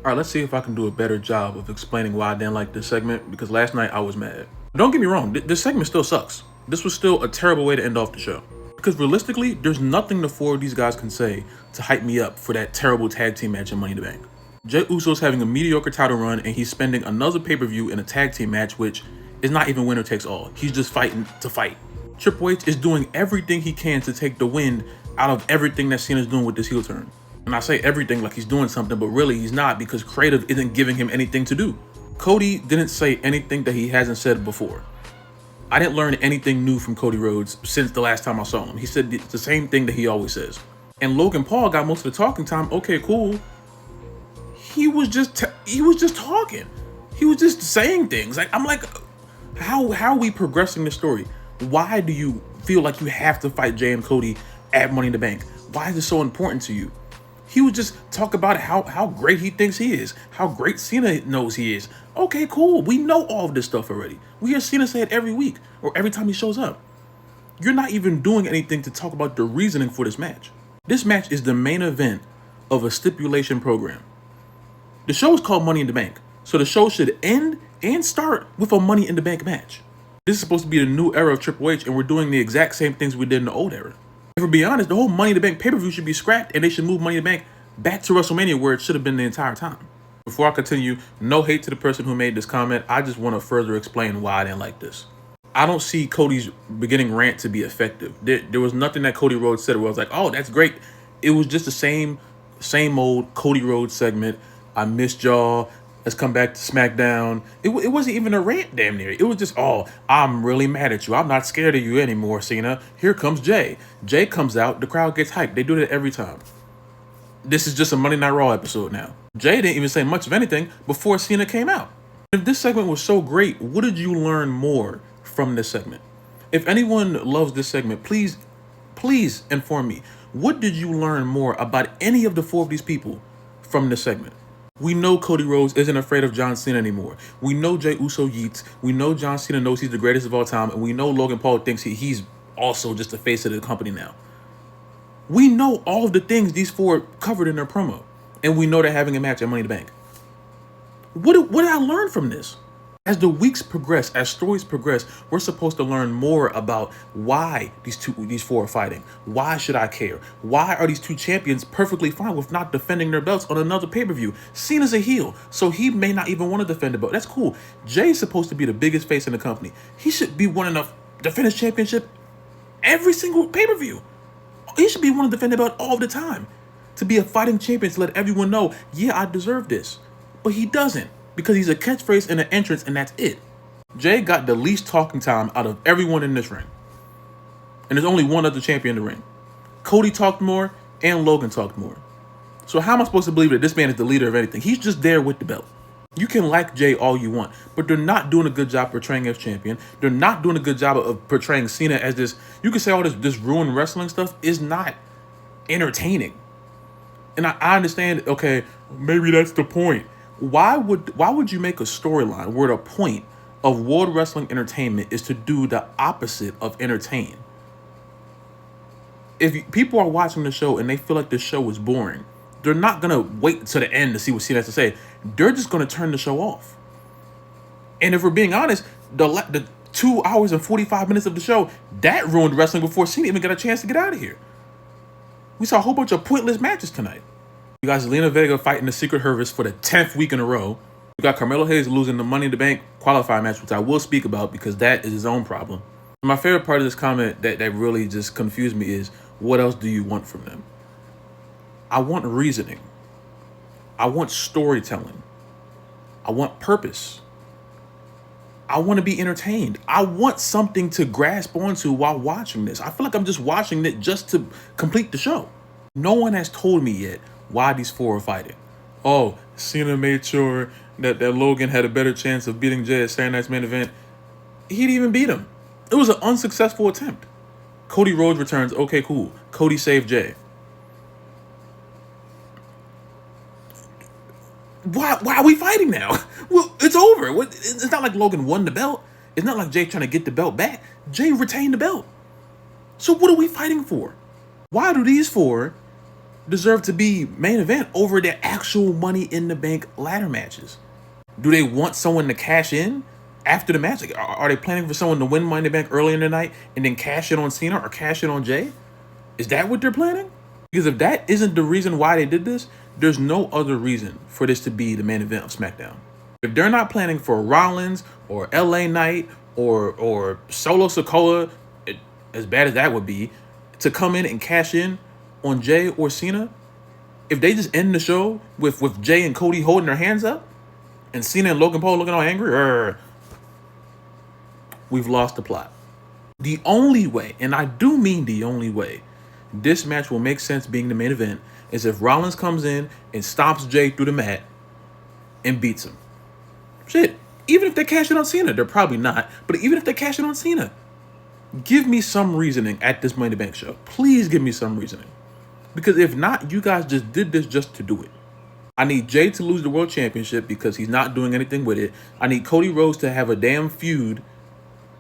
All right, let's see if I can do a better job of explaining why I didn't like this segment, because last night I was mad. Don't get me wrong, this segment still sucks. This was still a terrible way to end off the show. Because realistically, there's nothing the four of these guys can say to hype me up for that terrible tag team match in Money in the Bank. Jey Uso's having a mediocre title run, and he's spending another pay-per-view in a tag team match, which is not even winner takes all. He's just fighting to fight. Triple H is doing everything he can to take the wind out of everything that Cena's doing with this heel turn. And I say everything like he's doing something, but really he's not, because creative isn't giving him anything to do. Cody didn't say anything that he hasn't said before. I didn't learn anything new from Cody Rhodes since the last time I saw him. He said the same thing that he always says. And Logan Paul got most of the talking time. Okay, cool. He was just talking. He was just saying things. I'm like, how are we progressing the story? Why do you feel like you have to fight Jey and Cody at Money in the Bank? Why is it so important to you? He would just talk about how great he thinks he is, how great Cena knows he is. Okay, cool. We know all of this stuff already. We hear Cena say it every week or every time he shows up. You're not even doing anything to talk about the reasoning for this match. This match is the main event of a stipulation program. The show is called Money in the Bank, so the show should end and start with a Money in the Bank match. This is supposed to be the new era of Triple H, and we're doing the exact same things we did in the old era. If we're being honest, the whole Money in the Bank pay-per-view should be scrapped, and they should move Money in the Bank back to WrestleMania, where it should have been the entire time. Before I continue, no hate to the person who made this comment. I just want to further explain why I didn't like this. I don't see Cody's beginning rant to be effective. There was nothing that Cody Rhodes said where I was like, oh, that's great. It was just the same old Cody Rhodes segment. I missed y'all. Let's come back to Smackdown. It wasn't even a rant, damn near. It was just, oh, I'm really mad at you. I'm not scared of you anymore, Cena. Here comes Jey. Jey comes out. The crowd gets hyped. They do that every time. This is just a Monday Night Raw episode now. Jey didn't even say much of anything before Cena came out. If this segment was so great, what did you learn more from this segment? If anyone loves this segment, please inform me. What did you learn more about any of the four of these people from this segment? We know Cody Rhodes isn't afraid of John Cena anymore. We know Jey Uso yeets. We know John Cena knows he's the greatest of all time. And we know Logan Paul thinks he's also just the face of the company now. We know all of the things these four covered in their promo. And we know they're having a match at Money in the Bank. What did I learn from this? As the weeks progress, as stories progress, we're supposed to learn more about why these four are fighting. Why should I care? Why are these two champions perfectly fine with not defending their belts on another pay-per-view? Cena's a heel, so he may not even want to defend the belt. That's cool. Jey's supposed to be the biggest face in the company. He should be wanting to defend his championship every single pay-per-view. He should be wanting to defend the belt all the time. To be a fighting champion, to let everyone know, yeah, I deserve this. But he doesn't. Because he's a catchphrase and an entrance, and that's it. Jey got the least talking time out of everyone in this ring. And there's only one other champion in the ring. Cody talked more, and Logan talked more. So how am I supposed to believe that this man is the leader of anything? He's just there with the belt. You can like Jey all you want, but they're not doing a good job portraying as champion. They're not doing a good job of portraying Cena as this. You can say all this ruined wrestling stuff is not entertaining. And I understand, okay, maybe that's the point. Why would you make a storyline where the point of World Wrestling Entertainment is to do the opposite of entertain? If people are watching the show and they feel like the show is boring, they're not going to wait to the end to see what Cena has to say. They're just going to turn the show off. And if we're being honest, the 2 hours and 45 minutes of the show, that ruined wrestling before Cena even got a chance to get out of here. We saw a whole bunch of pointless matches tonight. You got Zelina Vega fighting the Secret Harvest for the 10th week in a row. You got Carmelo Hayes losing the Money in the Bank qualifying match, which I will speak about because that is his own problem. My favorite part of this comment that really just confused me is, what else do you want from them? I want reasoning. I want storytelling. I want purpose. I want to be entertained. I want something to grasp onto while watching this. I feel like I'm just watching it just to complete the show. No one has told me yet why these four are fighting. Oh, Cena made sure that Logan had a better chance of beating Jey at Saturday Night's Main Event. He didn't even beat him. It was an unsuccessful attempt. Cody Rhodes returns. Okay, cool. Cody saved Jey. Why are we fighting now? Well, it's over. It's not like Logan won the belt. It's not like Jey trying to get the belt back. Jey retained the belt. So what are we fighting for? Why do these four deserve to be main event over their actual Money in the Bank ladder matches? Do they want someone to cash in after the match? Like, are they planning for someone to win Money in the Bank early in the night and then cash in on Cena or cash in on Jay? Is that what they're planning? Because if that isn't the reason why they did this, there's no other reason for this to be the main event of SmackDown. If they're not planning for Rollins or LA Knight or Solo Sikoa, as bad as that would be, to come in and cash in on Jay or Cena, if they just end the show with Jay and Cody holding their hands up and Cena and Logan Paul looking all angry, we've lost the plot. The only way, and I do mean the only way, this match will make sense being the main event is if Rollins comes in and stomps Jay through the mat and beats him. Shit, even if they cash it on Cena, they're probably not, but even if they cash it on Cena, give me some reasoning at this Money in the Bank show. Please give me some reasoning. Because if not, you guys just did this just to do it. I need Jay to lose the world championship because he's not doing anything with it. I need Cody Rhodes to have a damn feud.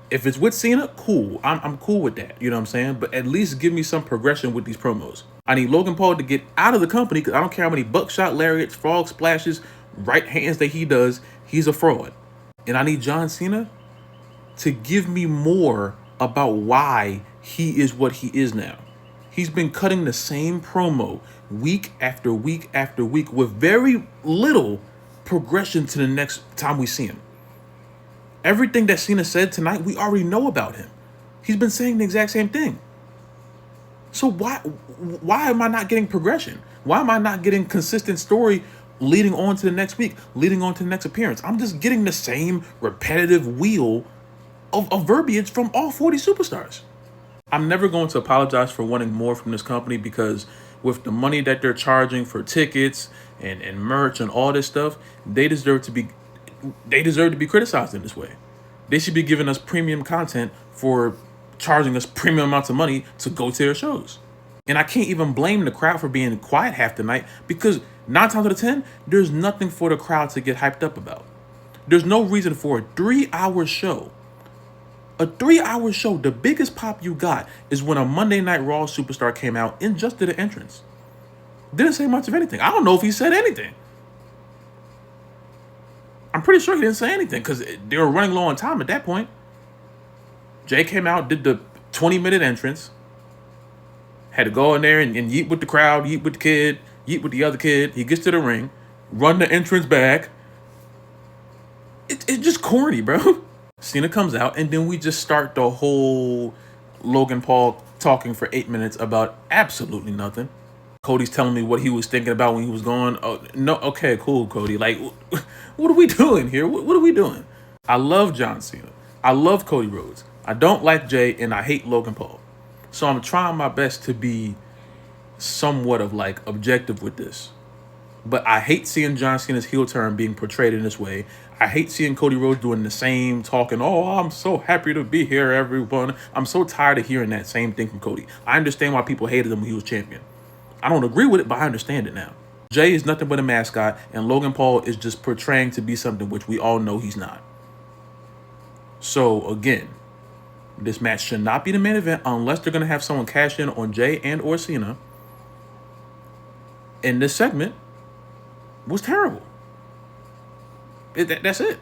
If it's with Cena, cool. I'm cool with that. You know what I'm saying? But at least give me some progression with these promos. I need Logan Paul to get out of the company because I don't care how many buckshot lariats, frog splashes, right hands that he does. He's a fraud. And I need John Cena to give me more about why he is what he is now. He's been cutting the same promo week after week after week with very little progression to the next time we see him. Everything that Cena said tonight, we already know about him. He's been saying the exact same thing. So why am I not getting progression? Why am I not getting consistent story leading on to the next week, leading on to the next appearance? I'm just getting the same repetitive wheel of verbiage from all 40 superstars. I'm never going to apologize for wanting more from this company because with the money that they're charging for tickets and merch and all this stuff, they deserve to be criticized in this way. They should be giving us premium content for charging us premium amounts of money to go to their shows. And I can't even blame the crowd for being quiet half the night because 9 times out of 10, there's nothing for the crowd to get hyped up about. There's no reason for a 3-hour show. A 3-hour show, the biggest pop you got is when a Monday Night Raw superstar came out and just did an entrance. Didn't say much of anything. I don't know if he said anything. I'm pretty sure he didn't say anything because they were running low on time at that point. Jay came out, did the 20-minute entrance. Had to go in there and yeet with the crowd, yeet with the kid, yeet with the other kid. He gets to the ring, run the entrance back. It's just corny, bro. Cena comes out, and then we just start the whole Logan Paul talking for 8 minutes about absolutely nothing. Cody's telling me what he was thinking about when he was gone. Oh, no, okay, cool, Cody. Like, what are we doing here? What are we doing? I love John Cena. I love Cody Rhodes. I don't like Jay, and I hate Logan Paul. So I'm trying my best to be somewhat of like objective with this. But I hate seeing John Cena's heel turn being portrayed in this way. I hate seeing Cody Rhodes doing the same talking. Oh, I'm so happy to be here, everyone. I'm so tired of hearing that same thing from Cody. I understand why people hated him when he was champion. I don't agree with it, but I understand it now. Jay is nothing but a mascot, and Logan Paul is just portraying to be something which we all know he's not. So, again, this match should not be the main event unless they're going to have someone cash in on Jay and or Cena. And this segment was terrible. That's it.